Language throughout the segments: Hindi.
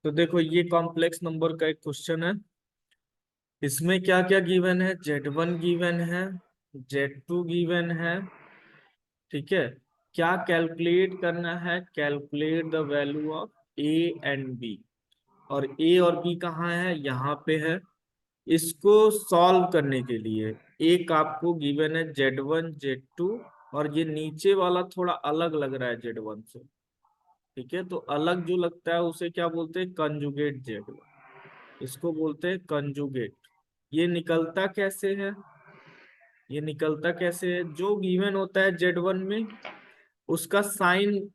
तो देखो ये कॉम्प्लेक्स नंबर का एक क्वेश्चन है। इसमें क्या क्या गिवन है? Z1 गिवन है, Z2 गिवन है। ठीक है। क्या कैलकुलेट करना है? Calculate the value of A and B. और ए और बी कहाँ है? यहाँ पे है। इसको सॉल्व करने के लिए एक आपको गिवन है Z1 Z2, और ये नीचे वाला थोड़ा अलग लग रहा है Z1 से। ठीक है, तो अलग जो लगता है उसे क्या बोलते हैं? Conjugate Z1। इसको बोलते हैं कंजुगेट। ये निकलता कैसे है? ये निकलता कैसे है? जो गिवन होता है Z1 में, उसका साइन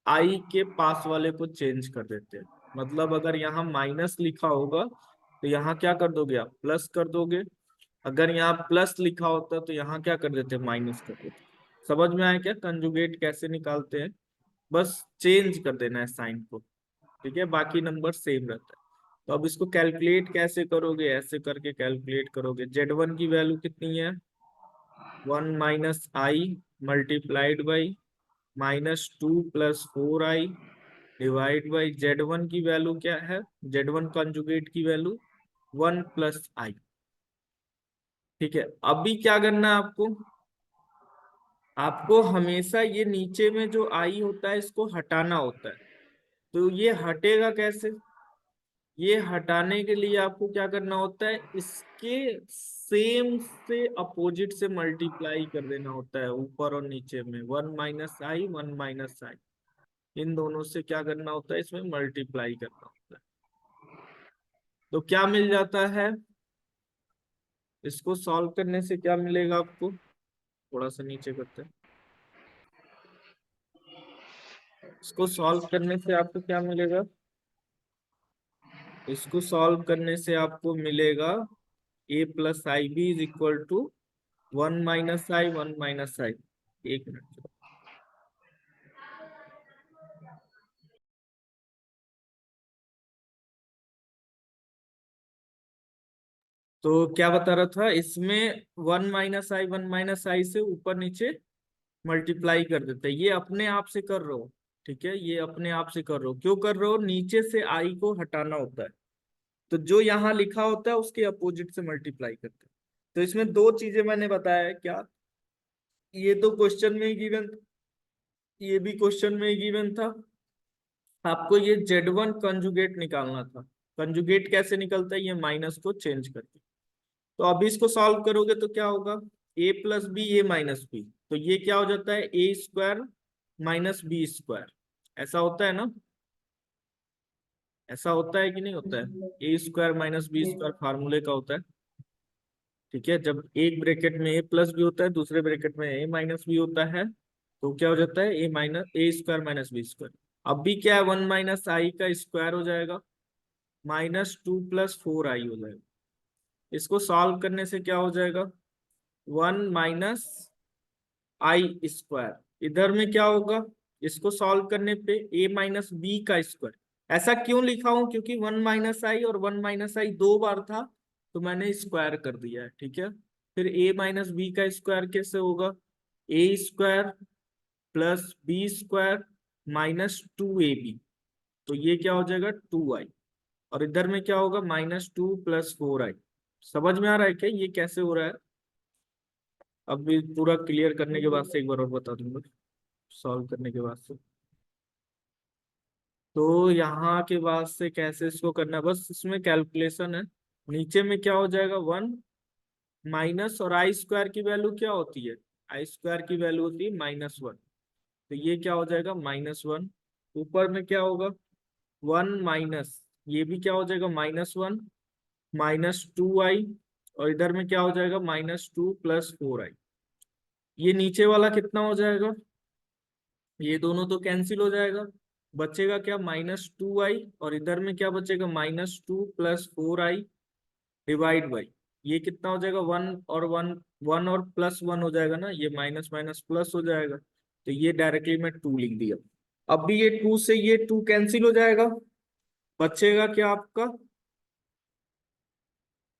आई के पास वाले को चेंज कर देते हैं। मतलब अगर यहाँ माइनस लिखा होगा तो यहाँ क्या कर दोगे? आप प्लस कर दोगे। अगर यहाँ प्लस लिखा होता तो यहाँ क्या कर देते? माइनस कर देते। समझ में आया क्या कंजुगेट कैसे निकालते हैं? बस चेंज कर देना है साइन को। ठीक है, बाकी नंबर सेम रहता है। तो अब इसको कैलकुलेट कैसे करोगे? ऐसे करके कैलकुलेट करोगे। Z1 की वैल्यू कितनी है? 1 - i multiplied by -2 + 4i divide by Z1 की वैल्यू क्या है? Z1 कंजुगेट की वैल्यू 1 + i। ठीक है, अभी क्या करना है आपको? आपको हमेशा ये नीचे में जो आई होता है इसको हटाना होता है। तो ये हटेगा कैसे? ये हटाने के लिए आपको क्या करना होता है? इसके सेम से अपोजिट से मल्टीप्लाई कर देना होता है, ऊपर और नीचे में। 1 - i 1 - i, इन दोनों से क्या करना होता है? इसमें मल्टीप्लाई करना होता है। तो क्या मिल जाता है? इसको सॉल्व करने से क्या मिलेगा आपको? थोड़ा सा नीचे करते हैं। इसको सॉल्व करने से आपको क्या मिलेगा? इसको सॉल्व करने से आपको मिलेगा a + ib = 1 - i 1 - i। एक मिनट। तो क्या बता रहा था इसमें? 1 - i 1 - i से ऊपर नीचे मल्टीप्लाई कर देते हैं। ये अपने आप से कर रहे हो। ठीक है, ये अपने आप से कर रहे हो। क्यों कर रहे हो? नीचे से आई को हटाना होता है। तो जो यहाँ लिखा होता है उसके अपोजिट से मल्टीप्लाई करते हैं। तो इसमें दो चीजें मैंने बताया है। क्या? ये तो क्वेश्चन में ही गिवन, ये भी क्वेश्चन में ही गिवन था। आपको ये Z1 कंजुगेट निकालना था। कंजुगेट कैसे निकलता है? ये माइनस को चेंज करके। तो अभी इसको सॉल्व करोगे तो क्या होगा? a + b a - b। तो ये क्या हो जाता है? a² - b²। ऐसा होता है ना? ऐसा होता है कि नहीं होता है? a² - b² फार्मूले का होता है। ठीक है, जब एक ब्रैकेट में a + b होता है, दूसरे ब्रैकेट में a - b होता है, तो क्या हो जाता है? a² - b²। अब भी क्या है? 1 - i का स्क्वायर हो जाएगा, -2 + 4i हो जाएगा। इसको सॉल्व करने से क्या हो जाएगा? 1 - i²। इधर में क्या होगा? इसको सॉल्व करने पे a - b का स्क्वायर। ऐसा क्यों लिखा हूं? क्योंकि 1 - i और 1 - i दो बार था, तो मैंने स्क्वायर कर दिया है। ठीक है, फिर a - b का स्क्वायर कैसे होगा? a² + b² -2ab। तो ये क्या हो जाएगा? 2i। और इधर में क्या होगा? -2 + 4i। समझ में आ रहा है क्या ये कैसे हो रहा है? अब भी पूरा क्लियर करने के बाद से एक बार और बता दूंगा, सॉल्व करने के बाद से। तो यहाँ के बाद से कैसे इसको करना है, बस इसमें कैलकुलेशन है। नीचे में क्या हो जाएगा? 1 माइनस, और i² की वैल्यू क्या होती है? i² की वैल्यू होती है -1। तो ये क्या हो जाएगा? -1। ऊपर में क्या होगा? 1 माइनस, ये भी क्या हो जाएगा? -1 -2i। और इधर में क्या हो जाएगा? -2 + 4i। ये नीचे वाला कितना हो जाएगा? ये दोनों तो कैंसिल हो जाएगा। बचेगा क्या? -2i। और इधर में क्या बचेगा? -2 + 4i डिवाइड बाई, ये कितना हो जाएगा? 1 और 1, 1 और +1 हो जाएगा ना, ये माइनस माइनस प्लस हो जाएगा। तो ये डायरेक्टली मैं 2 लिख दिया। अब भी ये 2 से ये 2 कैंसिल हो जाएगा। बचेगा क्या आपका?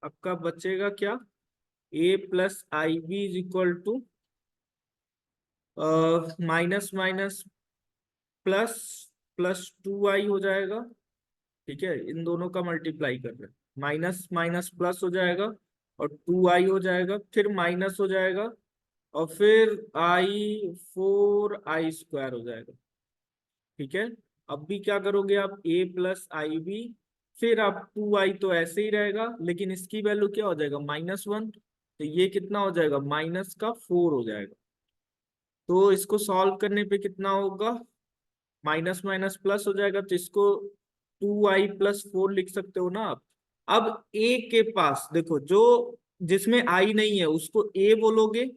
आपका बचेगा क्या? a + ib = minus minus plus +2i हो जाएगा ठीक है, इन दोनों का मल्टीप्लाई कर रहे हैं, माइनस माइनस प्लस हो जाएगा और 2i हो जाएगा, फिर माइनस हो जाएगा और फिर i 4i² हो जाएगा। ठीक है, अब भी क्या करोगे आप, a+ib, फिर आप 2i तो ऐसे ही रहेगा, लेकिन इसकी वैल्यू क्या हो जाएगा, -1, तो ये कितना हो जाएगा, -4 हो जाएगा। तो इसको सॉल्व करने पे कितना होगा, माइनस माइनस प्लस हो जाएगा, तो इसको 2i+4 लिख सकते हो ना आप। अब a के पास देखो, जो जिसमें i नहीं है उसको a बोलोगे,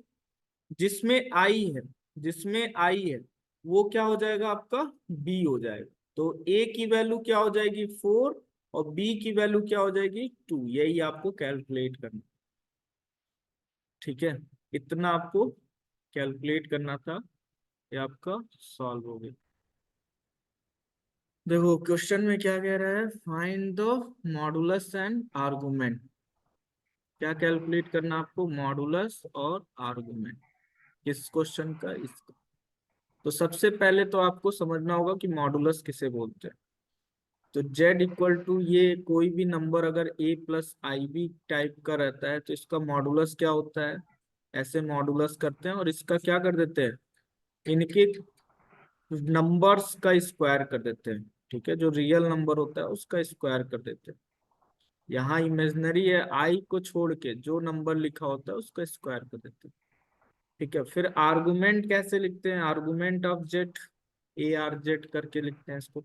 जिसमें i है, जिसमें i है वो क्या हो जाएगा आपका, b हो जाएगा। तो a की वैल्यू क्या हो जाएगी, 4, और b की वैल्यू क्या हो जाएगी, 2। यही आपको कैलकुलेट करना। ठीक है, इतना आपको कैलकुलेट करना था, ये आपका सॉल्व हो गया। देखो क्वेश्चन में क्या कह रहा है, find the modulus and argument. क्या कैलकुलेट करना आपको, मॉडुलस और आर्गुमेंट, किस क्वेश्चन का, इसका। तो सबसे पहले तो आपको समझना होगा कि मॉडुलस किसे बोलते हैं। तो z ये कोई भी नंबर अगर a+ib टाइप का रहता है तो इसका मॉडुलस क्या होता है, ऐसे मॉडुलस करते हैं और इसका क्या कर देते हैं, इनके नंबर्स का स्क्वायर कर देते हैं। ठीक है, जो रियल नंबर होता है उसका स्क्वायर कर देते हैं। यहाँ इमेजिनरी है, आई को छोड़ के जो नंबर लिखा होता है उसका स्क्वायर कर देते हैं। ठीक है, फिर आर्गुमेंट कैसे लिखते हैं, आर्गुमेंट ऑफ जेड, ARZ करके लिखते हैं इसको।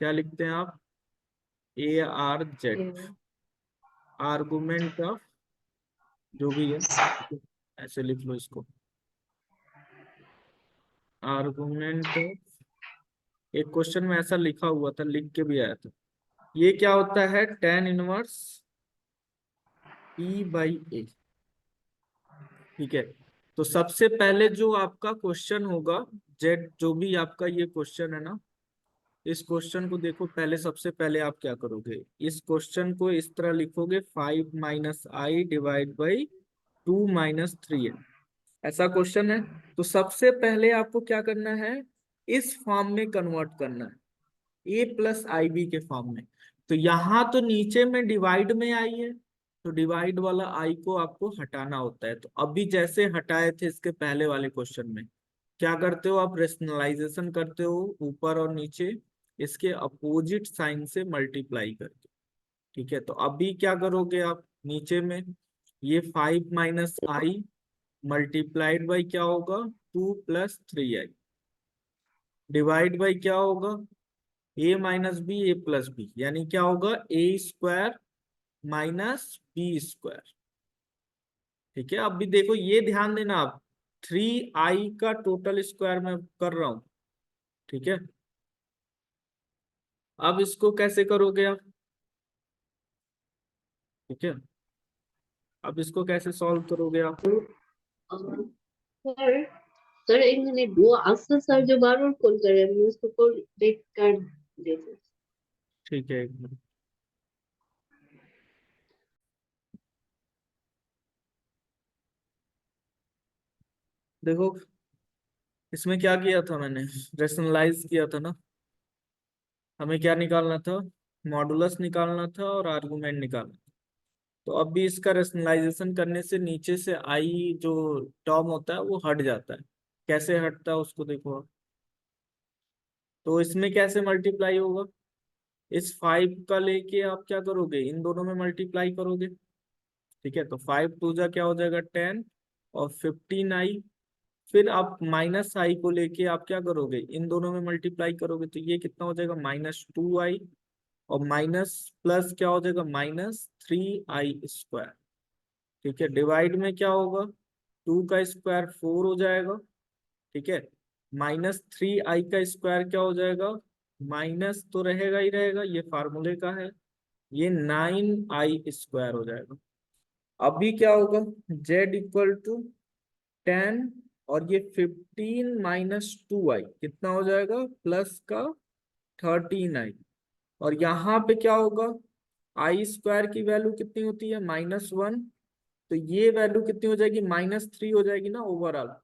क्या लिखते हैं आप, ARZ, आर्गुमेंट ऑफ जो भी है, ऐसे लिख लो इसको, आर्गुमेंट ऑफ। एक क्वेश्चन में ऐसा लिखा हुआ था, लिख के भी आया था। ये क्या होता है, tan−1 E/A। ठीक है, तो सबसे पहले जो आपका क्वेश्चन होगा, जेड जो भी आपका ये क्वेश्चन है ना, इस क्वेश्चन को देखो, पहले सबसे पहले आप क्या करोगे, इस क्वेश्चन को इस तरह लिखोगे, 5-i/2-3 है, ऐसा क्वेश्चन है। तो सबसे पहले आपको क्या करना है, इस फॉर्म में कन्वर्ट करना है, a+ib के फॉर्म में। तो यहाँ तो नीचे में डिवाइड में आई है, तो डिवाइड वाला आई को आपको हटाना होता है। तो अभी जैसे हटाए थे इसके पहले वाले क्वेश्चन में, क्या करते हो आप, रेशनलाइजेशन करते हो ऊपर और नीचे, इसके अपोजिट साइन से मल्टीप्लाई करके। ठीक है, तो अभी क्या करोगे आप, नीचे में ये 5-i मल्टीप्लाइड बाई क्या होगा, 2+3i, डिवाइड बाई क्या होगा, a-b, यानी क्या होगा, a² - b²। ठीक है, अब भी देखो, ये ध्यान देना आप, 3i का टोटल स्क्वायर मैं कर रहा हूं। ठीक है, अब इसको कैसे करोगे आप। ठीक है, अब इसको कैसे सॉल्व करोगे आप। सर सर एक मिनट, वो अफसर सर जो बार बार कॉल कर रहे हैं, मैं उसको कॉल बैक कर देते। ठीक है, एक मिनट। देखो इसमें क्या किया था मैंने, रेशनलाइज किया था ना, हमें क्या निकालना था, मॉडुलस निकालना था और आर्गुमेंट निकालना था। तो अब भी इसका रेशनलाइजेशन करने से नीचे से आई जो टर्म होता है वो हट जाता है। कैसे हटता है उसको देखो आप। तो इसमें कैसे मल्टीप्लाई होगा, इस 5 का लेके आप क्या करोगे, इन दोनों में मल्टीप्लाई करोगे। ठीक है, तो 5 2 जा क्या हो जाएगा, 10, और 15i, फिर आप -i को लेके आप क्या करोगे, इन दोनों में मल्टीप्लाई करोगे, तो ये कितना हो जाएगा, -2i, और माइनस प्लस क्या हो जाएगा, -3i²। ठीक है, डिवाइड में क्या होगा, 2 का स्क्वायर 4 हो जाएगा। ठीक है, -3i का स्क्वायर क्या हो जाएगा, माइनस तो रहेगा ही रहेगा, ये फार्मूले का है, ये 9i² हो जाएगा। अभी क्या होगा, z = 10, और ये 15 - 2i कितना हो जाएगा, प्लस का 13i, और यहाँ पे क्या होगा, i² की वैल्यू कितनी होती है, -1, तो ये वैल्यू कितनी हो जाएगी, -3 हो जाएगी ना ओवरऑल।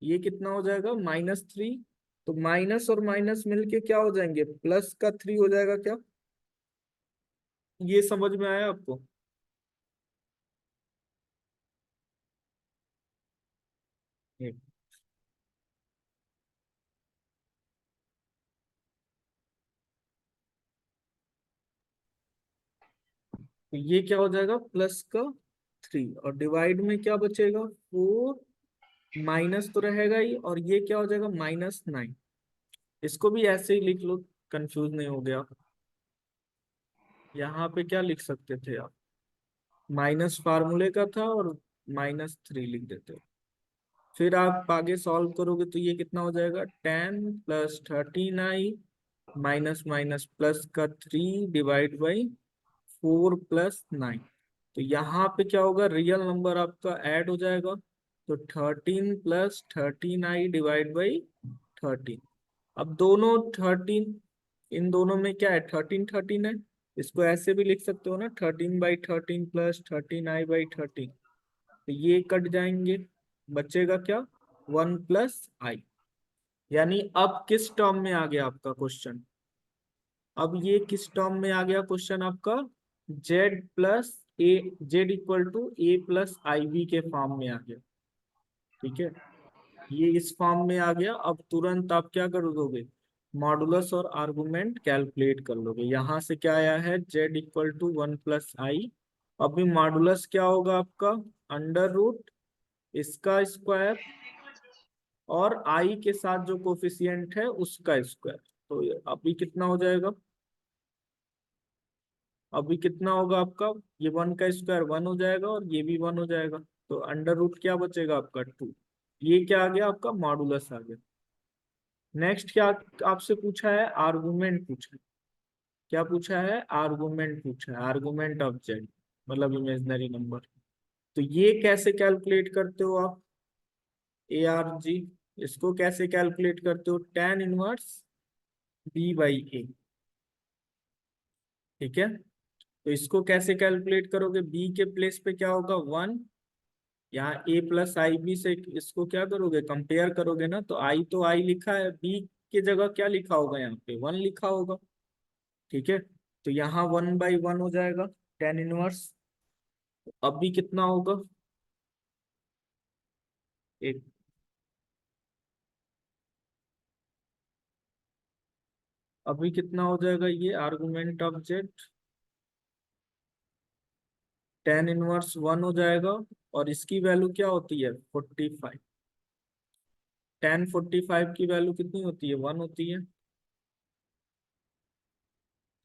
ये कितना हो जाएगा, -3, तो माइनस और माइनस मिलके क्या हो जाएंगे, प्लस का 3 हो जाएगा क्या? ये समझ में आया आपको? हम्म। तो ये क्या हो जाएगा, प्लस का 3, और डिवाइड में क्या बचेगा, 4। माइनस तो रहेगा ही, और ये क्या हो जाएगा, -9। इसको भी ऐसे ही लिख लो, कंफ्यूज नहीं हो गया। यहाँ पे क्या लिख सकते थे आप, माइनस फार्मूले का था और -3 लिख देते। फिर आप आगे सॉल्व करोगे तो ये कितना हो जाएगा, 10 + 13i माइनस माइनस प्लस का 3 डिवाइड बाई 4 + 9। तो यहाँ पे क्या होगा, रियल नंबर आपका ऐड हो जाएगा। तो 13 + 13i डिवाइड बाई 13। अब दोनों 13, इन दोनों में क्या है, 13 है। इसको ऐसे भी लिख सकते हो ना, 13/13 + 13i/13। तो ये कट जाएंगे, बचेगा क्या, 1 + i। यानी अब किस टर्म में आ गया आपका क्वेश्चन, अब ये किस टर्म में आ गया क्वेश्चन आपका, z+a, z = a + ib के फॉर्म में आ गया। ठीक है, ये इस फॉर्म में आ गया। अब तुरंत आप क्या कर दोगे, मॉडुलस और आर्गुमेंट कैलकुलेट कर लोगे। यहां से क्या आया है, z = 1 + i। अभी मॉडुलस क्या होगा आपका, √ इसका स्क्वायर, और i के साथ जो कोफिशिएंट है उसका स्क्वायर। तो अभी कितना हो जाएगा, अभी कितना होगा आपका, ये 1 का स्क्वायर 1 हो जाएगा, और ये भी 1 हो जाएगा। तो √ क्या बचेगा आपका, 2। ये क्या आ गया आपका, मॉडुलस आ गया। नेक्स्ट क्या आपसे पूछा है, आर्गुमेंट पूछा है। क्या पूछा है, आर्गुमेंट पूछा है, आर्गुमेंट ऑफ जेड, मतलब इमेजिनरी नंबर। तो ये कैसे कैलकुलेट करते हो आप, ARG, इसको कैसे कैलकुलेट करते हो, tan−1 b/a। ठीक है, तो इसको कैसे कैलकुलेट करोगे, b के प्लेस पे क्या होगा, 1। यहाँ a + ib से इसको क्या करोगे, कंपेयर करोगे ना, तो i तो i लिखा है, b की जगह क्या लिखा होगा, यहाँ पे 1 लिखा होगा। ठीक है, तो यहाँ 1/1 हो जाएगा, tan−1। अभी कितना होगा, एक, अभी कितना हो जाएगा, ये आर्गुमेंट ऑफ जेड, tan−1 हो जाएगा। और इसकी वैल्यू क्या होती है, 45। tan 45 की वैल्यू कितनी होती है, 1 होती है।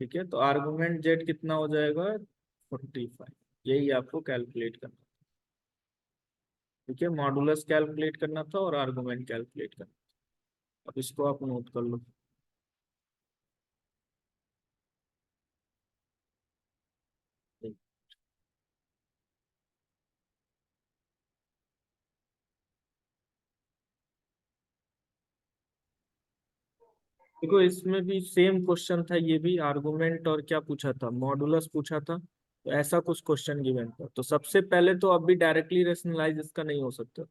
ठीक है, तो आर्गुमेंट जेड कितना हो जाएगा, 45। यही आपको कैलकुलेट करना। ठीक है, मॉडुलस कैलकुलेट करना था और आर्गुमेंट कैलकुलेट करना। अब इसको आप नोट कर लो। देखो इसमें भी सेम क्वेश्चन था, ये भी आर्गुमेंट और क्या पूछा था, मॉडुलस पूछा था। तो ऐसा कुछ क्वेश्चन गिवन था, तो सबसे पहले तो अभी डायरेक्टली रेशनलाइज इसका नहीं हो सकता।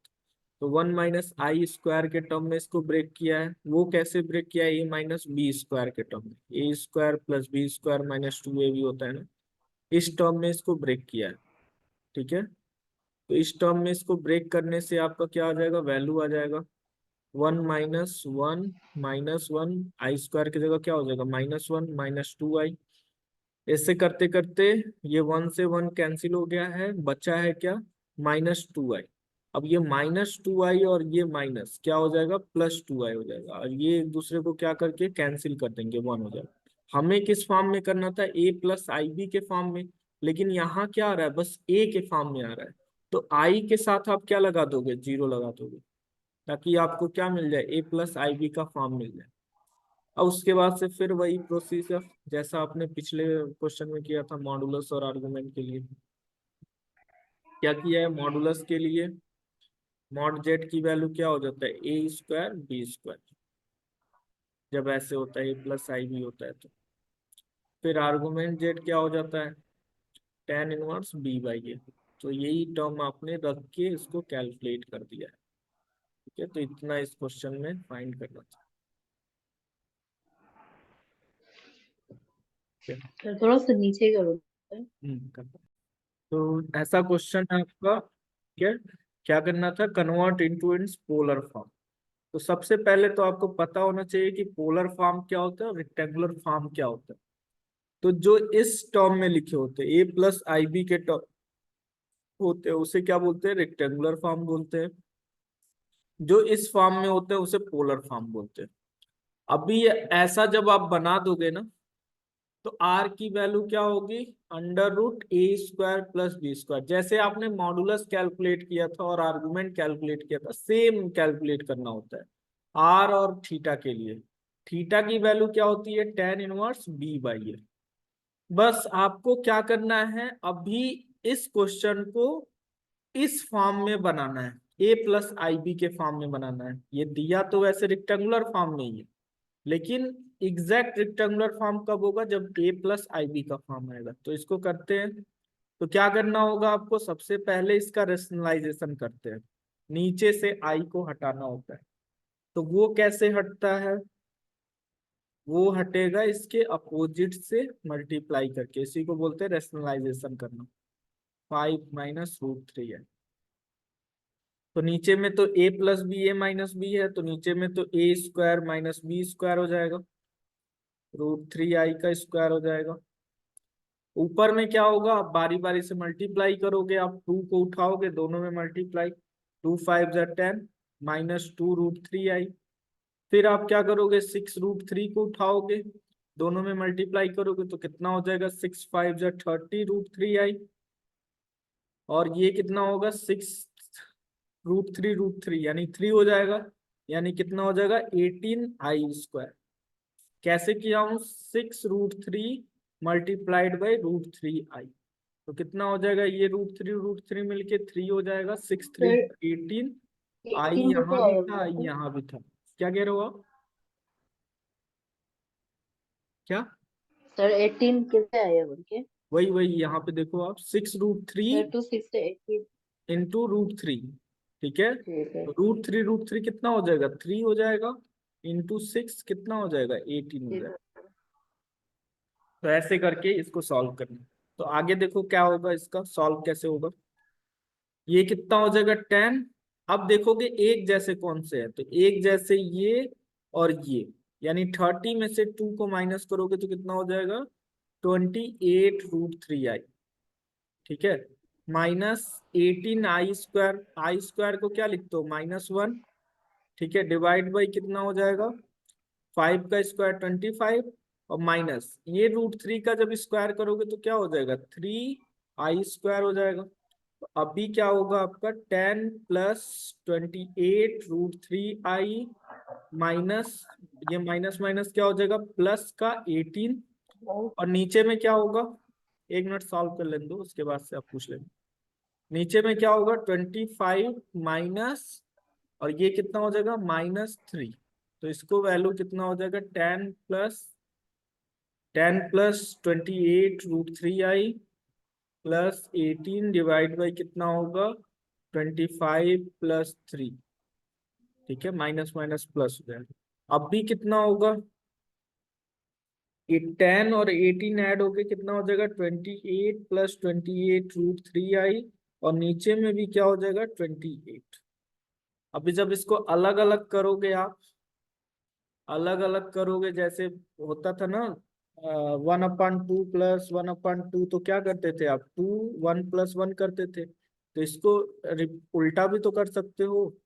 तो 1 - i² के टर्म में इसको ब्रेक किया है। वो कैसे ब्रेक किया है, a - b² के टर्म में, a² + b² -2ab होता है ना, इस टर्म में इसको ब्रेक किया है। ठीक है, तो इस टर्म में इसको ब्रेक करने से आपका क्या आ जाएगा, वैल्यू आ जाएगा 1 - 1 - 1, i² की जगह क्या हो जाएगा, -1 -2i। ऐसे करते करते ये 1 से 1 कैंसिल हो गया है, बचा है क्या, -2i। अब ये -2i और ये माइनस क्या हो जाएगा, +2i हो जाएगा, और ये एक दूसरे को क्या करके कैंसिल कर देंगे, 1 हो जाएगा। हमें किस फॉर्म में करना था, a + ib के फॉर्म में, लेकिन यहाँ क्या आ रहा है, बस a के फॉर्म में आ रहा है। तो i के साथ आप क्या लगा दोगे, 0 लगा दोगे, ताकि आपको क्या मिल जाए, a + ib का फॉर्म मिल जाए। और उसके बाद से फिर वही प्रोसीजर जैसा आपने पिछले क्वेश्चन में किया था, मॉडुलस और आर्गुमेंट के लिए। क्या किया है, मॉडुलस के लिए मॉड जेड की वैल्यू क्या हो जाता है, a²b², जब ऐसे होता है a + ib होता है तो। फिर आर्गुमेंट जेड क्या हो जाता है, tan−1 b/a। तो यही टर्म आपने रख के इसको कैलकुलेट कर दिया है। ठीक है, तो इतना इस क्वेश्चन में फाइंड करना था। सर थोड़ा सा नीचे करो सर। करता हूँ। तो ऐसा क्वेश्चन है आपका, क्या क्या करना था, convert into its polar form. तो सबसे पहले तो आपको पता होना चाहिए कि पोलर फॉर्म क्या होता है और रेक्टेंगुलर फॉर्म क्या होता है। तो जो इस टर्म में लिखे होते हैं, ए प्लस आई बी के टर्म होते हैं, उसे क्या बोलते हैं, रेक्टेंगुलर फॉर्म बोलते हैं। जो इस फॉर्म में होते हैं उसे पोलर फॉर्म बोलते हैं। अभी ऐसा जब आप बना दोगे ना, तो आर की वैल्यू क्या होगी, अंडर रूट ए स्क्वायर प्लस बी स्क्वायर। जैसे आपने मॉडुलस कैलकुलेट किया था और आर्गुमेंट कैलकुलेट किया था, सेम कैलकुलेट करना होता है आर और थीटा के लिए। थीटा की वैल्यू क्या होती है, tan इनवर्स बी बाई ए। बस आपको क्या करना है, अभी इस क्वेश्चन को इस फॉर्म में बनाना है, ए प्लस आई बी के फॉर्म में बनाना है। ये दिया तो वैसे रेक्टेंगुलर फॉर्म में ही है, लेकिन एग्जैक्ट रेक्टेंगुलर फॉर्म कब होगा, जब ए प्लस आई बी का फॉर्म आएगा। तो इसको करते हैं। तो क्या करना होगा आपको, सबसे पहले इसका रेशनलाइजेशन करते हैं। नीचे से आई को हटाना होता है। तो वो कैसे हटता है, वो हटेगा इसके अपोजिट से मल्टीप्लाई करके, इसी को बोलते हैं रेशनलाइजेशन करना। 5 - √3 है। तो नीचे में तो ए प्लस बी ए माइनस बी है, तो नीचे में तो ए स्क्वायर माइनस बी स्क्वायर हो जाएगा, √3i का स्क्वायर हो जाएगा। ऊपर में क्या होगा, आप बारी बारी से मल्टीप्लाई करोगे, आप 2 को उठाओगे, दोनों में मल्टीप्लाई, 2 × 5 = 10 -2 √3i। फिर आप क्या करोगे, 6 √3 को उठाओगे, दोनों में मल्टीप्लाई करोगे, तो कितना हो जाएगा, 6 × 5 = 30 √3i। और ये कितना होगा, 6 √3 यानी 3 हो जाएगा, यानी कितना हो जाएगा, 18i²। कैसे किया हूँ, 6 √3 मल्टीप्लाइड बाई √3i। तो कितना हो जाएगा, ये √3 मिलके 3 हो जाएगा, 6 × 3 सर = 18। आई 18 यहाँ कैसे भी आया था, बोल आई के? यहाँ भी था। क्या कह रहे हो आप, क्या, सर 18 कैसे आया बोल के? वही वही यहाँ पे देखो आप, 6 √3 सर 2 6 से 18। इंटू √3। ठीक है, ठीक है। तो √3 कितना हो जाएगा, 3 हो जाएगा, इंटू 6 कितना हो जाएगा, 18 हो ठीक जाएगा। है। तो ऐसे करके इसको सॉल्व करना। तो आगे देखो क्या होगा, इसका सॉल्व कैसे होगा। ये कितना हो जाएगा, 10। अब देखोगे एक जैसे कौन से है, तो एक जैसे ये और ये, यानी 30 में से 2 को माइनस करोगे तो कितना हो जाएगा, 28 √3i। ठीक है, -18i², आई स्क्वायर को क्या लिखते हो, -1। ठीक है, डिवाइड बाई कितना हो जाएगा, 5 का स्क्वायर 25, और माइनस ये √3 का जब स्क्वायर करोगे तो क्या हो जाएगा, 3i² हो जाएगा। तो अभी क्या होगा आपका, 10 + 28 √3i माइनस, ये माइनस माइनस क्या हो जाएगा, प्लस का 18। और नीचे में क्या होगा, 1 मिनट सॉल्व कर लेने दो, उसके बाद से आप पूछ लेना। नीचे में क्या होगा, 25 माइनस, और ये कितना हो जाएगा, -3। तो इसको वैल्यू कितना हो जाएगा, 10 + 28 √3i प्लस 18 डिवाइड बाई कितना होगा, 25 + 3। ठीक है, माइनस माइनस प्लस हो जाएगा। अब भी कितना होगा, ये 10 और 18 ऐड होके कितना हो जाएगा, 28 + 28 √3i। और नीचे में भी क्या हो जाएगा, 28। अभी जब इसको अलग अलग करोगे आप, अलग अलग करोगे, जैसे होता था ना, 1/2 + 1/2, तो क्या करते थे आप, 2 1 + 1 करते थे। तो इसको उल्टा भी तो कर सकते हो।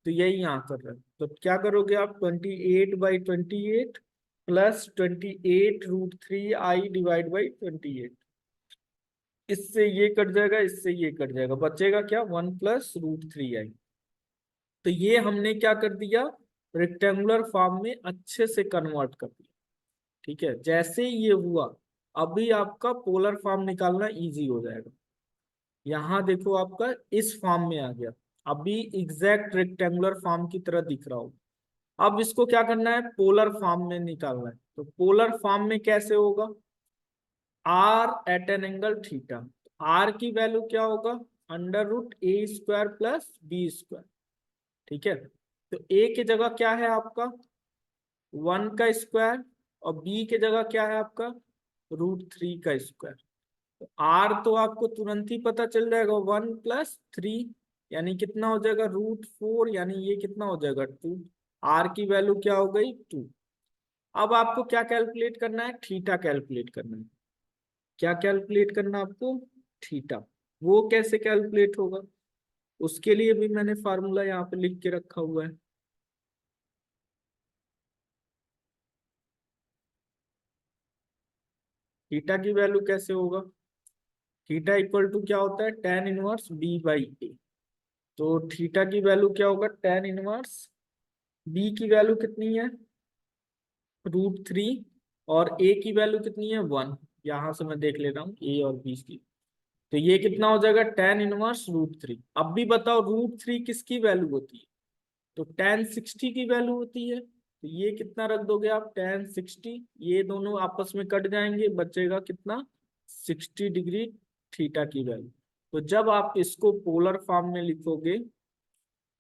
तो यही यहाँ कर रहे हैं, तो क्या करोगे आप, 28/28 प्लस 28 √3i डिवाइड बाई 28। इससे ये कट जाएगा, इससे ये कट जाएगा, बचेगा क्या, 1 + √3i। तो ये हमने क्या कर दिया, रेक्टेंगुलर फॉर्म में अच्छे से कन्वर्ट कर दिया। ठीक है, जैसे ही ये हुआ, अभी आपका पोलर फॉर्म निकालना इजी हो जाएगा। यहाँ देखो आपका इस फॉर्म में आ गया, अभी एग्जैक्ट रेक्टेंगुलर फॉर्म की तरह दिख रहा हो। अब इसको क्या करना है, पोलर फॉर्म में निकालना है। तो पोलर फॉर्म में कैसे होगा, R at an angle theta. R की वैल्यू क्या होगा, √a² प्लस b²। ठीक है, तो ए की जगह क्या है आपका, 1 का स्क्वायर, और बी की जगह क्या है आपका, √3 का स्क्वायर। तो आर तो आपको तुरंत ही पता चल जाएगा, 1+3 यानी कितना हो जाएगा √4, यानी ये कितना हो जाएगा 2। आर की वैल्यू क्या हो गई 2। अब आपको क्या कैलकुलेट करना है, थीटा कैलकुलेट करना है। क्या कैलकुलेट करना है आपको, थीटा। वो कैसे कैलकुलेट होगा, उसके लिए भी मैंने फार्मूला यहाँ पे लिख के रखा हुआ है। थीटा की वैल्यू कैसे होगा, थीटा इक्वल टू क्या होता है, tan−1b/a। तो थीटा की वैल्यू क्या होगा, tan−1, b की वैल्यू कितनी है √3, और a की वैल्यू कितनी है 1। यहां से मैं देख ले रहा हूँ a और b की। तो ये कितना हो जाएगा tan−1 √3। अब भी बताओ √3 किसकी वैल्यू होती है, तो tan60 की वैल्यू होती है। तो ये कितना रख दोगे आप, tan60, ये दोनों आपस में कट जाएंगे, बचेगा कितना 60 डिग्री थीटा की वैल्यू। तो जब आप इसको पोलर फॉर्म में लिखोगे,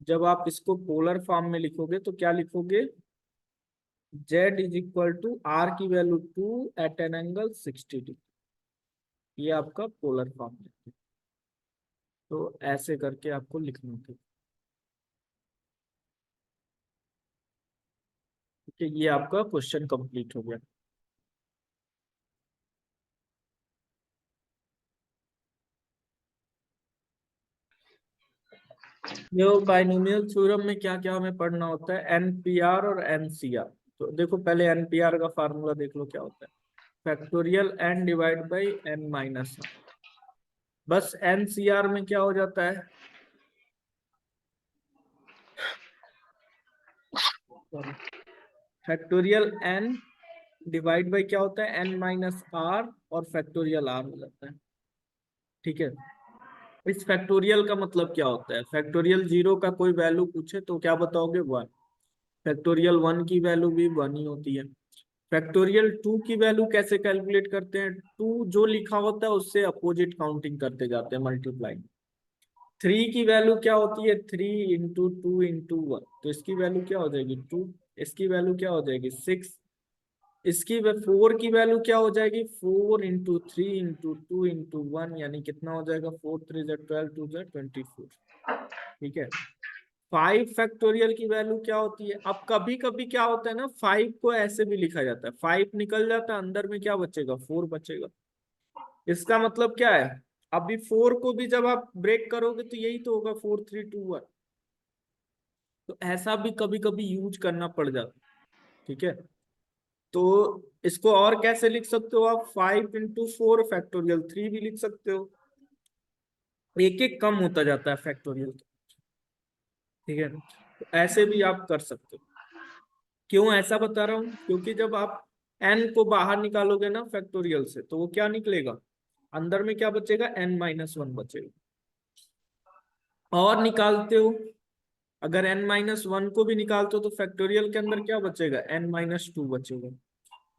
जब आप इसको पोलर फॉर्म में लिखोगे तो क्या लिखोगे, Z = R की value 2 at an angle 60 degree. ये आपका पोलर फॉर्म है। तो ऐसे करके आपको लिखना था। ठीक है, ये आपका क्वेश्चन कंप्लीट हो गया। जो बाइनोमियल थ्योरम में क्या क्या हमें पढ़ना होता है, एनपीआर और एनसीआर। तो देखो पहले एनपीआर का फार्मूला देख लो क्या होता है, factorial n divide by n-1। बस एनसीआर में क्या हो जाता है, फैक्टोरियल n डिवाइड बाई क्या होता है n-r, और फैक्टोरियल r हो जाता है। ठीक है, इस फैक्टोरियल का मतलब क्या होता है, फैक्टोरियल 0 का कोई वैल्यू पूछे तो क्या बताओगे 1, फैक्टोरियल 1 की वैल्यू भी 1 ही होती है। फैक्टोरियल 2 की वैल्यू कैसे कैलकुलेट करते हैं, 2 जो लिखा होता है उससे अपोजिट काउंटिंग करते जाते हैं, मल्टीप्लाई। 3 की वैल्यू क्या होती है, 3 × 2 × 1, तो इसकी वैल्यू क्या हो जाएगी 2, इसकी वैल्यू क्या हो जाएगी 6, इसकी 4 की वैल्यू क्या हो जाएगी 4 × 3 × 2 × 1, यानी कितना हो जाएगा 4×3 = 12, 2 × 24। ठीक है, 5 फैक्टोरियल की वैल्यू क्या होती है, अब कभी कभी क्या होता है ना, 5 को ऐसे भी लिखा जाता है, 5 निकल जाता है, अंदर में क्या बचेगा 4 बचेगा। इसका मतलब क्या है, अभी 4 को भी जब आप ब्रेक करोगे तो यही तो होगा 4, 3, 2, 1। तो ऐसा भी कभी कभी यूज करना पड़ जाता है। ठीक है, तो इसको और कैसे लिख सकते हो आप, 5 × 4 फैक्टोरियल 3 भी लिख सकते हो, एक एक कम होता जाता है फैक्टोरियल। ठीक है, तो ऐसे भी आप कर सकते हो। क्यों ऐसा बता रहा हूँ, क्योंकि जब आप n को बाहर निकालोगे ना फैक्टोरियल से, तो वो क्या निकलेगा, अंदर में क्या बचेगा n-1 बचेगा। और निकालते हो, अगर n-1 को भी निकालते हो तो फैक्टोरियल के अंदर क्या बचेगा n-2 बचेगा।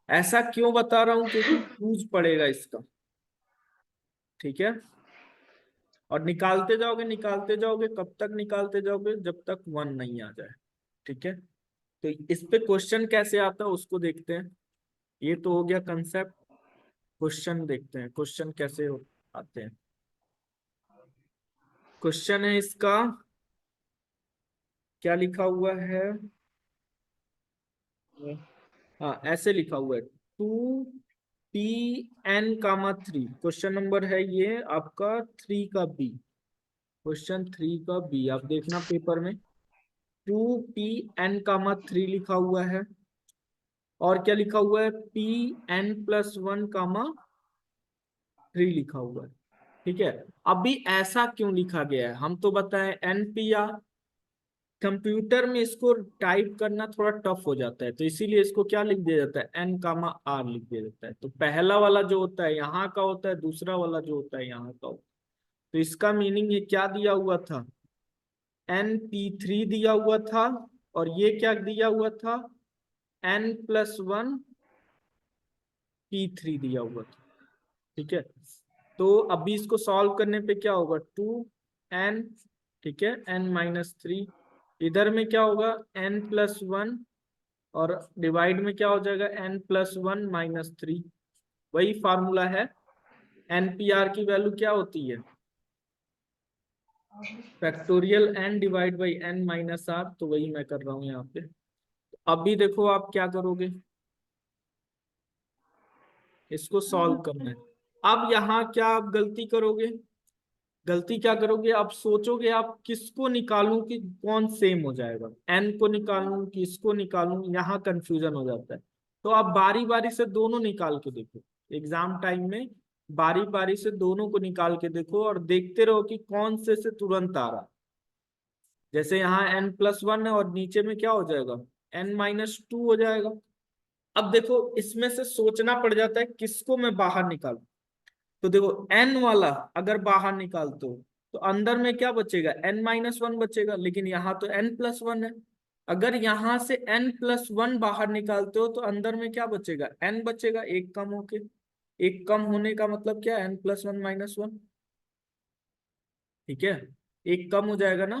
ऐसा क्यों बता रहा हूँ, क्योंकि यूज पड़ेगा इसका। ठीक है, और निकालते जाओगे निकालते जाओगे, कब तक निकालते जाओगे, जब तक 1 नहीं आ जाए। ठीक है, तो इस पे क्वेश्चन कैसे आता है उसको देखते हैं। ये तो हो गया कंसेप्ट, क्वेश्चन देखते हैं क्वेश्चन कैसे आते हैं। क्वेश्चन है इसका, क्या लिखा हुआ है, हाँ ऐसे लिखा हुआ है 2Pn, 3। क्वेश्चन नंबर है ये आपका 3 का बी, क्वेश्चन 3 का बी आप देखना पेपर में। 2Pn, 3 लिखा हुआ है, और क्या लिखा हुआ है Pn+1, 3 लिखा हुआ है। ठीक है, अभी ऐसा क्यों लिखा गया है, हम तो बताएं एनपीआर, कंप्यूटर में इसको टाइप करना थोड़ा टफ हो जाता है, तो इसीलिए इसको क्या लिख दिया जाता है n, r लिख दिया जाता है। तो पहला वाला जो होता है यहाँ का होता है, दूसरा वाला जो होता है यहाँ का होता है। तो इसका मीनिंग ये क्या दिया हुआ था, np3 दिया हुआ था, और ये क्या दिया हुआ था n+1 p3 दिया हुआ था। ठीक है, तो अभी इसको सॉल्व करने पे क्या होगा 2n, ठीक है n-3, इधर में क्या होगा n+1, और डिवाइड में क्या हो जाएगा n+1 - 3। वही फार्मूला है। NPR की वैल्यू क्या होती है? Factorial n divide by n-r, तो वही मैं कर रहा हूँ यहाँ पे। अभी देखो आप क्या करोगे, इसको सॉल्व करना है। अब यहाँ क्या आप गलती करोगे, गलती क्या करोगे, आप सोचोगे आप किसको निकालूं कि कौन सेम हो जाएगा, n को निकालूं कि इसको निकालूं, यहाँ कंफ्यूजन हो जाता है। तो आप बारी बारी से दोनों निकाल के देखो, एग्जाम टाइम में बारी बारी से दोनों को निकाल के देखो और देखते रहो कि कौन से तुरंत आ रहा। जैसे यहाँ n+1 है और नीचे में क्या हो जाएगा, n-2 हो जाएगा। अब देखो इसमें से सोचना पड़ जाता है किसको मैं बाहर निकालूं। तो देखो n वाला अगर बाहर निकालते हो तो अंदर में क्या बचेगा, n-1 बचेगा, लेकिन यहाँ तो n+1 है। अगर यहाँ से n+1 बाहर निकालते हो तो अंदर में क्या बचेगा, n बचेगा, एक कम होके। एक कम होने का मतलब क्या, n+1 - 1। ठीक है, एक कम हो जाएगा ना,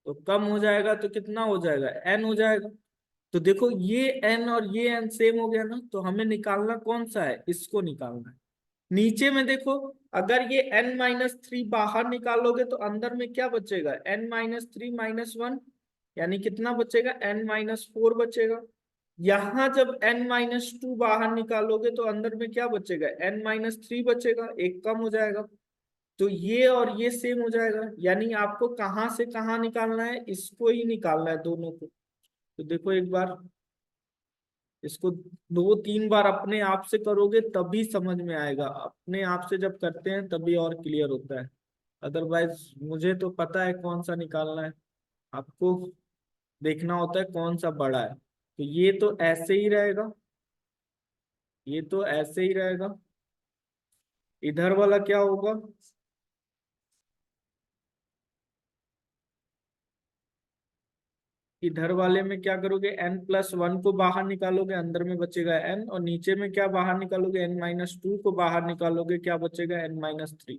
तो कम हो जाएगा तो कितना हो जाएगा, n हो जाएगा। तो देखो ये n और ये n सेम हो गया ना, तो हमें निकालना कौन सा है, इसको निकालना है। नीचे में देखो, अगर ये n-3 बाहर निकालोगे तो अंदर में क्या बचेगा, n-3 - 1, यानी कितना बचेगा, n-4 बचेगा। यहां जब n-2 बाहर निकालोगे तो अंदर में क्या बचेगा, n-3 बचेगा, एक कम हो जाएगा। तो ये और ये सेम हो जाएगा, यानी आपको कहाँ से कहाँ निकालना है, इसको ही निकालना है, दोनों को। तो देखो एक बार इसको 2-3 बार अपने आप से करोगे तभी समझ में आएगा, अपने आप से जब करते हैं तभी और क्लियर होता है। अदरवाइज मुझे तो पता है कौन सा निकालना है, आपको देखना होता है कौन सा बड़ा है। तो ये तो ऐसे ही रहेगा, ये तो ऐसे ही रहेगा। इधर वाला क्या होगा, इधर वाले में क्या करोगे, n+1 को बाहर निकालोगे, अंदर में बचेगा n, और नीचे में क्या बाहर निकालोगे, n-2 को बाहर निकालोगे, क्या बचेगा, n-3।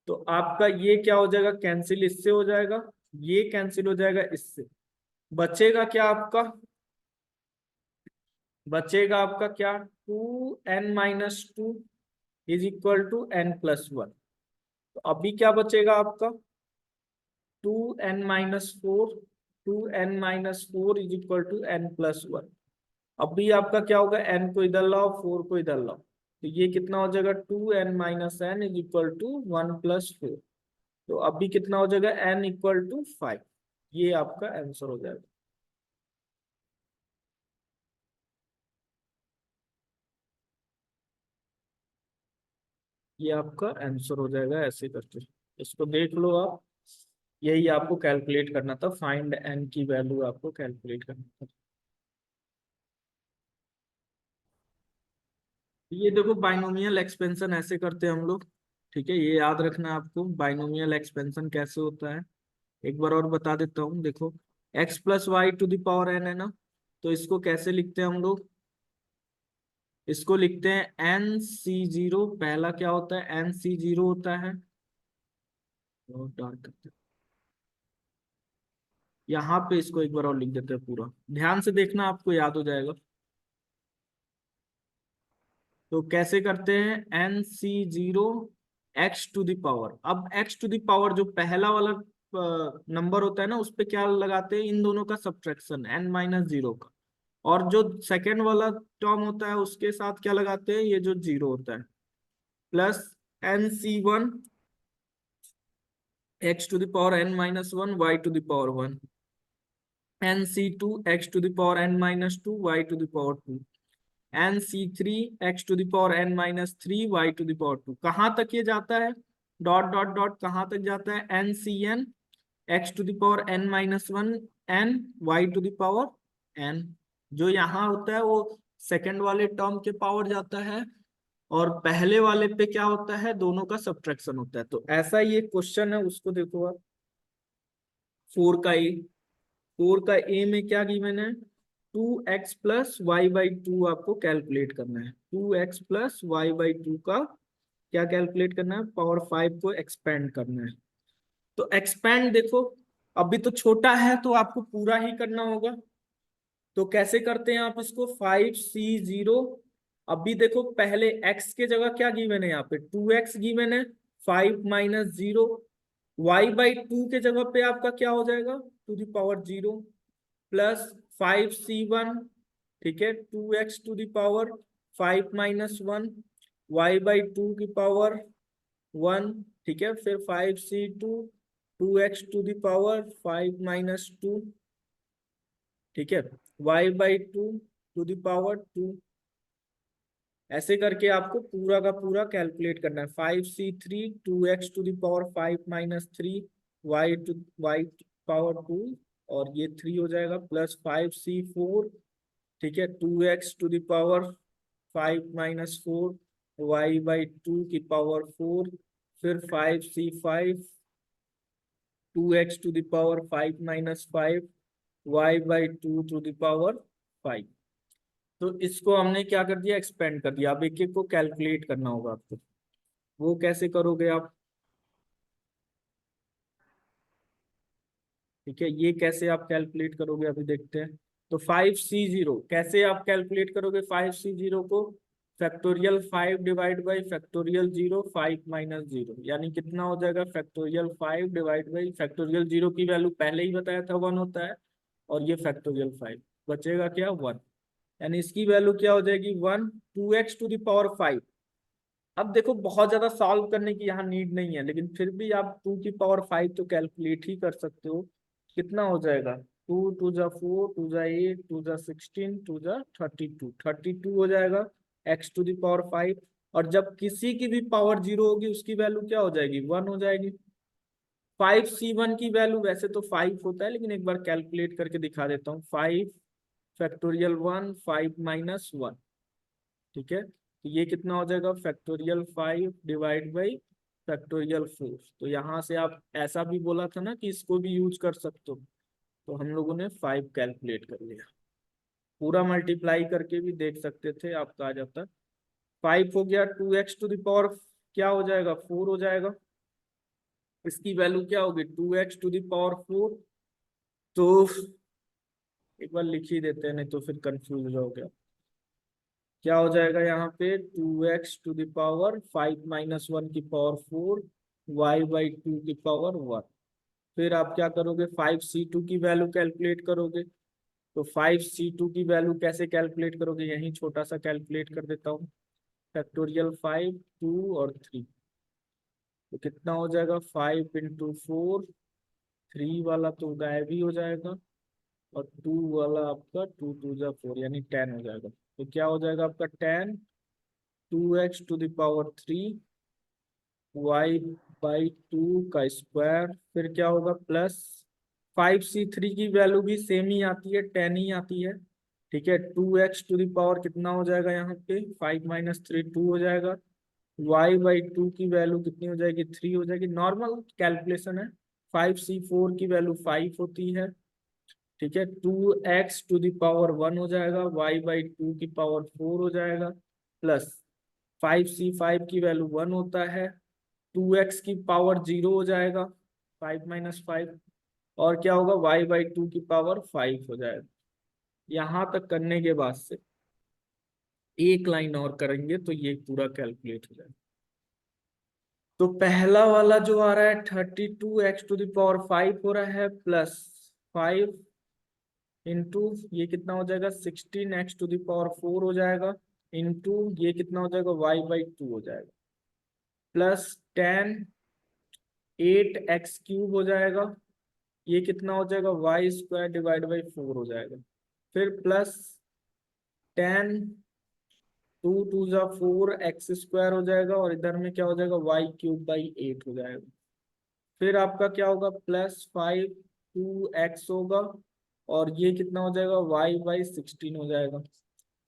तो आपका ये क्या हो जाएगा, कैंसिल इससे हो जाएगा, ये कैंसिल हो जाएगा इससे। बचेगा क्या आपका, बचेगा आपका क्या, 2n-2 is equal to n+1। तो अभी क्या बचेगा आपका, 2n-4, 2n-4 is equal to n+1। अभी आपका क्या होगा, n को इधर लाओ, 4 को इधर लाओ, तो ये कितना हो जाएगा, 2n-n इज इक्वल टू 1+4। तो अभी कितना हो जाएगा, n इक्वल टू 5। ये आपका आंसर हो जाएगा। ये आपका आंसर हो जाएगा ऐसे करके, इसको देख लो आप। यही आपको कैलकुलेट करना था, फाइंड n की वैल्यू आपको कैलकुलेट करना था। ये देखो बाइनोमियल एक्सपेंशन ऐसे करते हैं हम लोग। ठीक है, ये याद रखना आपको, बाइनोमियल एक्सपेंशन कैसे होता है। एक बार और बता देता हूँ, देखो x+y⁴ n है ना, तो इसको कैसे लिखते हैं हम लोग, इसको लिखते हैं nc0। पहला क्या होता है, nc0 होता है, और डार्क करते हैं यहाँ पे, इसको एक बार और लिख देते हैं पूरा, ध्यान से देखना आपको याद हो जाएगा। तो कैसे करते हैं, nc0 x⁴। अब x⁴ जो पहला वाला नंबर होता है ना, उस पे क्या लगाते हैं, इन दोनों का सब्ट्रैक्शन, n-0 का। और जो सेकेंड वाला टर्म होता है उसके साथ क्या लगाते हैं, ये जो जीरो होता है, plus nc1 x⁴n-1 y⁴1, nc2 x⁴n-2 y⁴2, nc3 x⁴n-3 y⁴2। कहाँ तक ये जाता है, डॉट डॉट डॉट कहाँ तक जाता है, ncn x⁴n-1 n y⁴n। जो यहाँ होता है वो सेकंड वाले टर्म के पावर जाता है, और पहले वाले पे क्या होता है, दोनों का सब्ट्रैक्शन होता है। तो ऐसा ही एक क्वेश्चन है, उसको देखो आप, 4 का ए। 4 का ए में क्या गिवन है, 2x+y/2 आपको कैलकुलेट करना है। 2x+y/2 का क्या कैलकुलेट करना है, पावर 5 को एक्सपेंड करना है। तो एक्सपेंड देखो, अभी तो छोटा है तो आपको पूरा ही करना होगा। तो कैसे करते हैं आप इसको, 5c0 अभी देखो पहले x के जगह क्या गिवन है, यहाँ पे 2x गिवन है, 5 माइनस 0, y/2 के जगह पे आपका क्या हो जाएगा, to the power 0 plus 5c1, ठीक है, 2x to the power 5 minus 1, y/2 की पावर 1, ठीक है, फिर 5c2, 2x to the power 5 minus 2, ठीक है, y/2 टू द पावर 2। ऐसे करके आपको पूरा का पूरा कैलकुलेट करना है। 5c3, 2x to the power 5 minus 3, y power 2, और ये 3 हो जाएगा, प्लस 5c4, ठीक है, 2x to the power 5 minus 4, y/2 की पावर 4, फिर 5c5, 2x to the power 5 minus 5, y/2 to the power 5। तो इसको हमने क्या कर दिया, एक्सपेंड कर दिया। अब एक एक को कैलकुलेट करना होगा आपको। वो कैसे करोगे आप, ठीक है, ये कैसे आप कैलकुलेट करोगे अभी देखते हैं। तो 5c0 कैसे आप कैलकुलेट करोगे, 5c0 को factorial 5 divide by factorial 0, 5 minus 0, यानी कितना हो जाएगा, फैक्टोरियल 5 डिवाइड बाई फैक्टोरियल 0 की वैल्यू पहले ही बताया था 1 होता है, और ये फैक्टोरियल 5 बचेगा क्या, 1, यानी इसकी वैल्यू क्या हो जाएगी 1, 2x टू द पावर 5। अब देखो बहुत ज्यादा सॉल्व करने की यहाँ नीड नहीं है, लेकिन फिर भी आप 2 की पावर 5 तो कैलकुलेट ही कर सकते हो। कितना हो जाएगा, 2 टू जा 4, 2 जा 8, 2 जा 16, 2 जा 32, 32 हो जाएगा x टू द पावर 5। और जब किसी की भी पावर 0 होगी उसकी वैल्यू क्या हो जाएगी, 1 हो जाएगी। 5c1 की वैल्यू वैसे तो 5 होता है, लेकिन एक बार कैलकुलेट करके दिखा देता हूँ। 5 फैक्टोरियल 1, 5 माइनस 1, ठीक है, तो ये कितना हो जाएगा, फैक्टोरियल 5 डिवाइड बाई फैक्टोरियल 4। तो यहाँ से आप ऐसा भी बोला था ना कि इसको भी यूज कर सकते हो, तो हम लोगों ने 5 कैलकुलेट कर लिया। पूरा मल्टीप्लाई करके भी देख सकते थे, आपका आ जाता। 5 हो गया, 2x टू द पावर क्या हो जाएगा, 4 हो जाएगा। इसकी वैल्यू क्या होगी, 2x टू द पावर 4। तो एक बार लिख ही देते हैं, नहीं तो फिर कंफ्यूज हो गया। क्या हो जाएगा यहाँ पे, 2x to the power 5 minus 1 की पावर 4, y/2 की पावर 1। फिर आप क्या करोगे, 5c2 की वैल्यू कैलकुलेट करोगे। तो 5c2 की वैल्यू कैसे कैलकुलेट करोगे, यही छोटा सा कैलकुलेट कर देता हूँ। फैक्टोरियल 5, 2 और 3, तो कितना हो जाएगा, 5 इंटू 4, 3 वाला तो गायब ही हो जाएगा, और 2 वाला आपका 2 टू जा 4, यानी 10 हो जाएगा। तो क्या हो जाएगा आपका 10, 2x to the power 3, y/2 का स्क्वायर, फिर क्या होगा प्लस 5c3 की वैल्यू भी सेम ही आती है, 10 ही आती है, ठीक है। 2x टू द पावर कितना हो जाएगा यहाँ पे, 5 माइनस 3, 2 हो जाएगा। y/2 की वैल्यू कितनी हो जाएगी, 3 हो जाएगी। नॉर्मल कैलकुलेशन है। 5c4 की वैल्यू 5 होती है, ठीक है। 2x टू द पावर 1 हो जाएगा, y/2 की पावर 4 हो जाएगा, प्लस 5c5 की वैल्यू 1 होता है, 2x की पावर 0 हो जाएगा, 5 माइनस 5, और क्या होगा, y/2 की पावर 5 हो जाएगा। यहां तक करने के बाद से एक लाइन और करेंगे तो ये पूरा कैलकुलेट हो जाएगा। तो पहला वाला जो आ रहा है 32x टू द पावर 5 हो रहा है, प्लस 5 इंटू ये कितना हो जाएगा, 16x टू द पावर 4 हो जाएगा, इंटू ये कितना हो जाएगा, y/2 हो जाएगा, प्लस 10, 8x³ हो जाएगा, ये कितना हो जाएगा, y² डिवाइड बाई 4 हो जाएगा, फिर प्लस 10, 2 टू जा 4, x² हो जाएगा, और इधर में क्या हो जाएगा, y³ बाई 8 हो जाएगा। फिर आपका क्या होगा, प्लस 5, 2x होगा, और ये कितना हो जाएगा, y/16 हो जाएगा।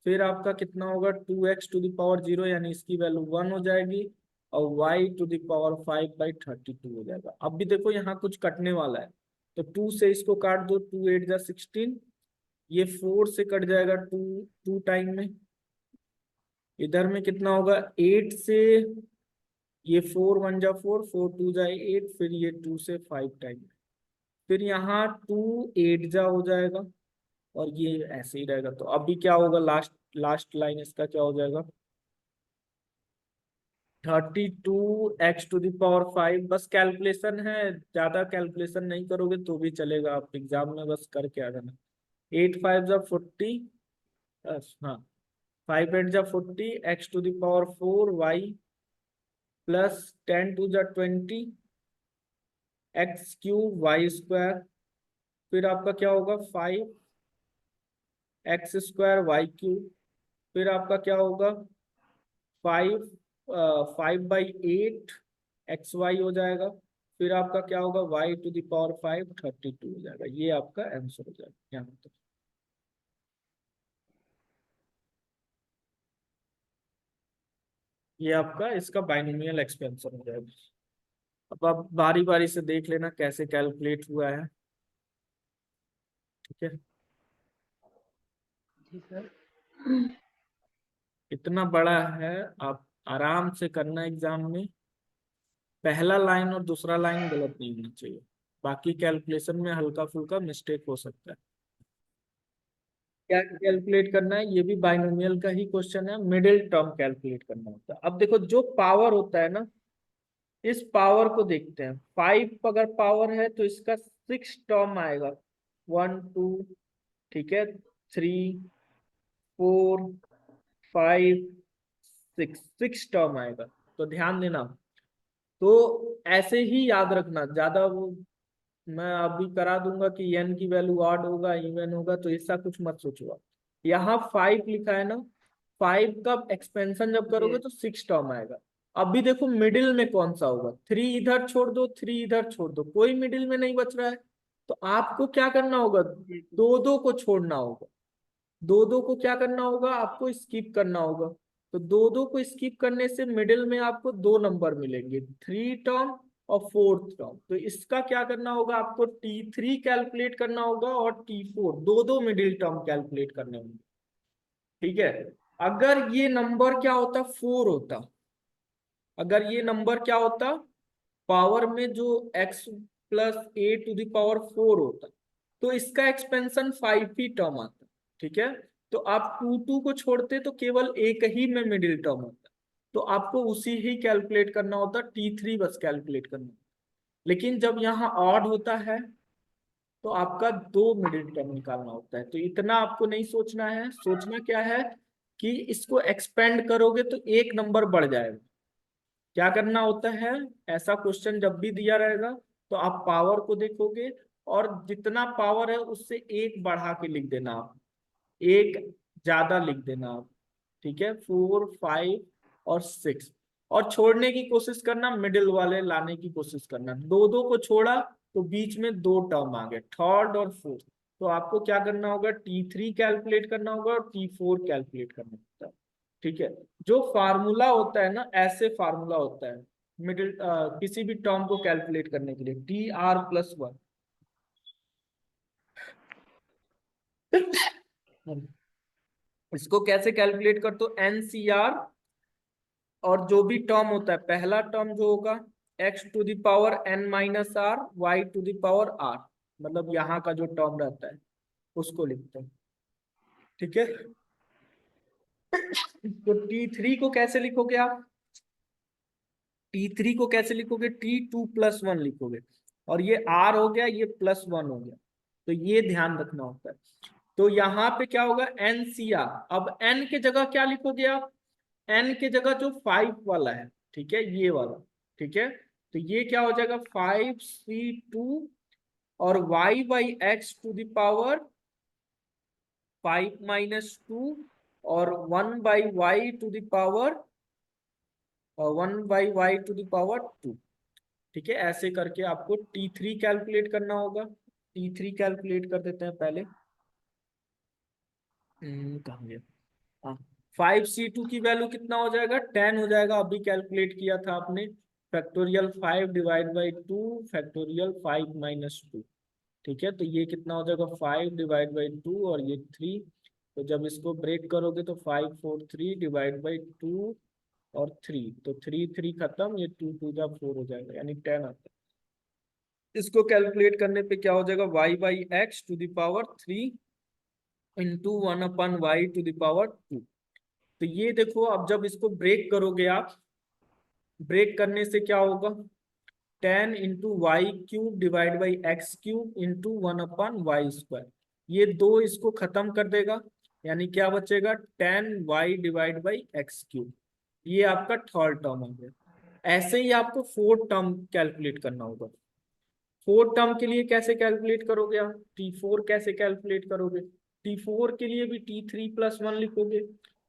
फिर आपका कितना होगा, 2x टू द पावर 0, यानी इसकी वैल्यू 1 हो जाएगी, और y टू द पावर 5/32 हो जाएगा। अब भी देखो यहाँ कुछ कटने वाला है, तो 2 से इसको काट दो, 2 8 जा 16, ये 4 से कट जाएगा, 2 टाइम में। इधर में कितना होगा, 8 से ये 4 1 जा 4, 4 2 जा 8, फिर ये 2 से 5 टाइम। फिर यहाँ 2 8 जा हो जाएगा, और ये ऐसे ही रहेगा। तो अभी क्या होगा, लास्ट लास्ट लाइन इसका क्या हो जाएगा, 32 x⁵ बस कैलकुलेशन है, ज्यादा कैलकुलेशन नहीं करोगे तो भी चलेगा, आप एग्जाम में बस करके आ जाना। 8 5 = 40, हाँ 5 8 = 40, x⁴y प्लस 10 2 = 20, x³ y², फिर आपका क्या होगा 5 x² y³, फिर आपका क्या होगा 5 5/8 xy हो जाएगा, फिर आपका क्या होगा y⁵ 32 हो जाएगा। ये आपका आंसर हो जाएगा यहाँ तक। ये आपका इसका बाइनोमियल एक्सपेंशन हो जाएगा। अब आप बारी बारी से देख लेना कैसे कैलकुलेट हुआ है, ठीक है। जी सर। इतना बड़ा है, आप आराम से करना एग्जाम में, पहला लाइन और दूसरा लाइन गलत नहीं होना चाहिए, बाकी कैलकुलेशन में हल्का फुल्का मिस्टेक हो सकता है। क्या कैलकुलेट करना है, ये भी बाइनोमियल का ही क्वेश्चन है, मिडिल टर्म कैलकुलेट करना होता है। अब देखो जो पावर होता है ना, इस पावर को देखते हैं, 5 अगर पावर है तो इसका 6 टर्म आएगा, 1 2, ठीक है, 3 4 5 6 टर्म आएगा। तो ध्यान देना, तो ऐसे ही याद रखना, ज्यादा वो मैं अभी करा दूंगा कि एन की वैल्यू ऑड होगा इवन होगा, तो ऐसा कुछ मत सोचो। यहाँ 5 लिखा है ना, 5 का एक्सपेंशन जब करोगे तो 6 टर्म आएगा। अभी देखो मिडिल में कौन सा होगा, 3 इधर छोड़ दो, 3 इधर छोड़ दो, कोई मिडिल में नहीं बच रहा है, तो आपको क्या करना होगा, दो दो को छोड़ना होगा, दो दो को क्या करना होगा, आपको स्किप करना होगा। तो दो दो को स्किप करने से मिडिल में आपको 2 नंबर मिलेंगे, 3 टर्म और 4th टर्म। तो इसका क्या करना होगा, आपको T3 कैलकुलेट करना होगा और T4, दो दो मिडिल टर्म कैलकुलेट करने होंगे, ठीक है। अगर ये नंबर क्या होता, 4 होता, अगर ये नंबर क्या होता, पावर में जो x+a⁴ होता, तो इसका एक्सपेंशन 5 ही टर्म आता, ठीक है। तो आप 2 2 को छोड़ते तो केवल एक ही में मिडिल टर्म होता, तो आपको उसी ही कैलकुलेट करना होता, T3 बस कैलकुलेट करना होता। लेकिन जब यहाँ ऑड होता है तो आपका 2 मिडिल टर्म निकालना होता है। तो इतना आपको नहीं सोचना है, सोचना क्या है कि इसको एक्सपेंड करोगे तो एक नंबर बढ़ जाएगा। क्या करना होता है, ऐसा क्वेश्चन जब भी दिया रहेगा तो आप पावर को देखोगे और जितना पावर है उससे एक बढ़ा के लिख देना, आप एक ज्यादा लिख देना आप, ठीक है, 4 5 और 6, और छोड़ने की कोशिश करना, मिडिल वाले लाने की कोशिश करना। दो दो को छोड़ा तो बीच में 2 टर्म आ गए, 3rd और 4th, तो आपको क्या करना होगा, T3 कैलकुलेट करना होगा और T4 कैलकुलेट करना होता है, ठीक है। जो फार्मूला होता है ना, ऐसे फार्मूला होता है मिडिल किसी भी टर्म को कैलकुलेट करने के लिए, TR+1। इसको कैसे कैलकुलेट कर, तो NCR, और जो भी टर्म होता है, पहला टर्म जो होगा x⁴n−r y⁴r, मतलब यहाँ का जो टर्म रहता है उसको लिखते हैं, ठीक है। तो T3 को कैसे लिखोगे आप, T3 को कैसे लिखोगे, T2+1 लिखोगे, और ये R हो गया, ये +1 हो गया, तो ये ध्यान रखना होता है। तो यहाँ पे क्या होगा, NCR, अब N के जगह क्या लिखोगे आप, N के जगह जो 5 वाला है, ठीक है, ये वाला, ठीक है, तो ये क्या हो जाएगा 5C2 और y/x⁵ और 1/y⁴ 2, ठीक है। ऐसे करके आपको T3 कैलकुलेट करना होगा। T3 कैलकुलेट कर देते हैं पहले, कहाँ गया, हाँ, 5C2 की वैल्यू कितना हो जाएगा, 10 हो जाएगा, अभी कैलकुलेट किया था आपने, फैक्टोरियल 5/2 फैक्टोरियल 5 - 2, ठीक है। तो ये कितना हो जाएगा 5/2 और ये 3, तो जब इसको ब्रेक करोगे तो 5 4 3 / 2 और 3, तो 3 3 खत्म, ये 2 2 जा 4 हो जाएगा, यानी 10 आता है। इसको कैलकुलेट करने पे क्या हो जाएगा, y/x⁴ इंटू 1/y⁴। तो ये देखो, अब जब इसको ब्रेक करोगे आप, ब्रेक करने से क्या होगा, 10 × y³ / x³ × 1/y²। ये दो इसको खत्म कर देगा, यानी क्या बचेगा, 10y/x³। ये आपका थर्ड टर्म हो गया। ऐसे ही आपको फोर्थ टर्म कैलकुलेट करना होगा। फोर्थ टर्म के लिए कैसे कैलकुलेट करोगे आप, T4 कैसे कैलकुलेट करोगे, T4 के लिए भी T3+1 लिखोगे,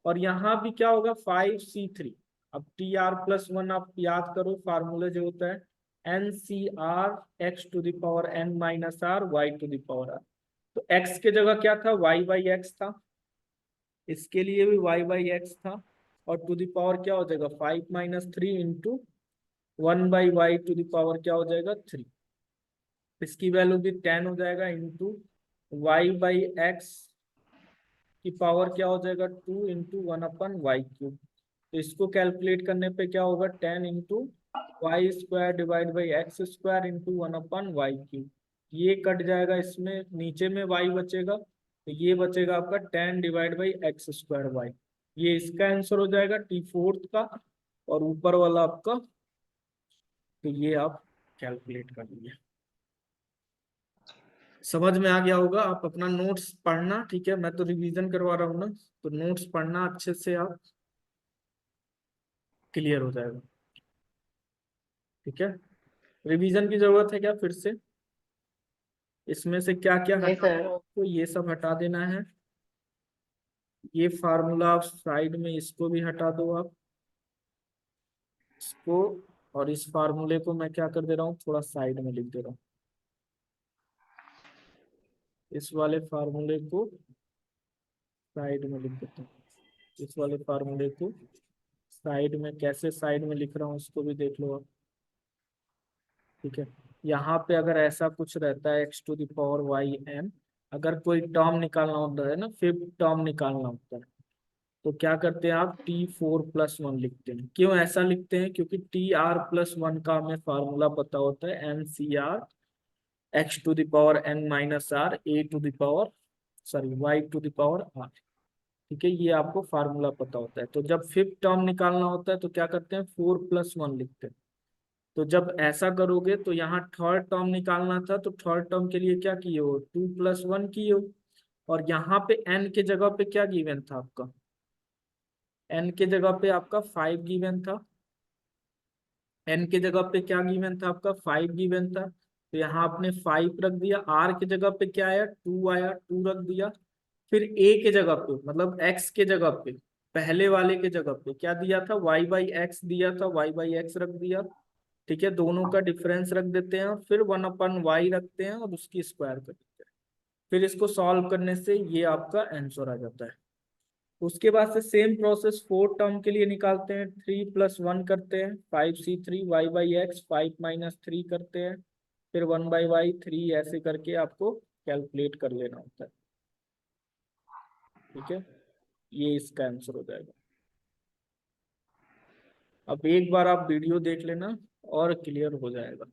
और यहाँ भी क्या होगा, 5C3। अब Tr+1 आप याद करो, फार्मूला जो होता है NCr x⁴n−r y⁴ तो x के जगह क्या था, y/x था, इसके लिए भी y/x था, और टू द पावर क्या हो जाएगा, 5 - 3 इंटू 1/y⁴ क्या हो जाएगा, 3। इसकी वैल्यू भी 10 हो जाएगा, इंटू y/x की पावर क्या हो जाएगा, 2 इंटू 1/y³। तो इसको कैलकुलेट करने पे क्या होगा, 10 into y² / x² into 1/y³। ये कट जाएगा, इसमें नीचे में y बचेगा, तो ये बचेगा आपका 10/x²y। ये इसका आंसर हो जाएगा T4 का, और ऊपर वाला आपका, तो ये आप कैलकुलेट कर लीजिए। समझ में आ गया होगा। आप अपना नोट्स पढ़ना, ठीक है, मैं तो रिवीजन करवा रहा हूँ ना, तो नोट्स पढ़ना अच्छे से, आप क्लियर हो जाएगा। ठीक है, रिवीजन की जरूरत है क्या फिर से, इसमें से क्या क्या नहीं हटा सर। दो आपको, ये सब हटा देना है। ये फार्मूला आप साइड में, इसको भी हटा दो आप, इसको, और इस फार्मूले को मैं क्या कर दे रहा हूँ, थोड़ा साइड में लिख दे रहा हूँ। इस वाले फार्मूले को साइड में लिख देता हूँ, इस वाले फार्मूले को साइड में, कैसे साइड में लिख रहा हूँ इसको भी देख लो आप। ठीक है, यहाँ पे अगर ऐसा कुछ रहता है x⁴y(n), अगर कोई टर्म निकालना होता है ना, फिफ्थ टर्म निकालना होता है, तो क्या करते हैं आप, T4+1 लिखते हैं। क्यों ऐसा लिखते हैं, क्योंकि Tr+1 का हमें फार्मूला पता होता है, NCr x⁴n−r y⁴r। ठीक है, ये आपको फार्मूला पता होता है। तो जब फिफ्थ टर्म निकालना होता है तो क्या करते हैं, 4+1 लिखते हैं। तो जब ऐसा करोगे तो यहाँ थर्ड टर्म निकालना था, तो थर्ड टर्म के लिए क्या किए हो, 2+1 किए हो, और यहाँ पे n के जगह पे क्या गिवन था आपका, n के जगह पे आपका 5 गिवन था, n के जगह पे क्या गिवन था आपका, 5 गिवन था, तो यहाँ आपने 5 रख दिया। r के जगह पे क्या आया, 2 आया, 2 रख दिया। फिर a के जगह पे, मतलब x के जगह पे, पहले वाले के जगह पे क्या दिया था, y/x दिया था, y/x रख दिया। ठीक है, दोनों का डिफरेंस रख देते हैं, और फिर 1/y रखते हैं, और उसकी स्क्वायर कर देते हैं। फिर इसको सॉल्व करने से ये आपका आंसर आ जाता है। उसके बाद से सेम प्रोसेस फोर्थ टर्म के लिए निकालते हैं, 3+1 करते हैं, 5C3 y/x 5 - 3 करते हैं, फिर 1/y3, ऐसे करके आपको कैलकुलेट कर लेना होता है। ठीक है, ये इसका आंसर हो जाएगा। अब एक बार आप वीडियो देख लेना और क्लियर हो जाएगा।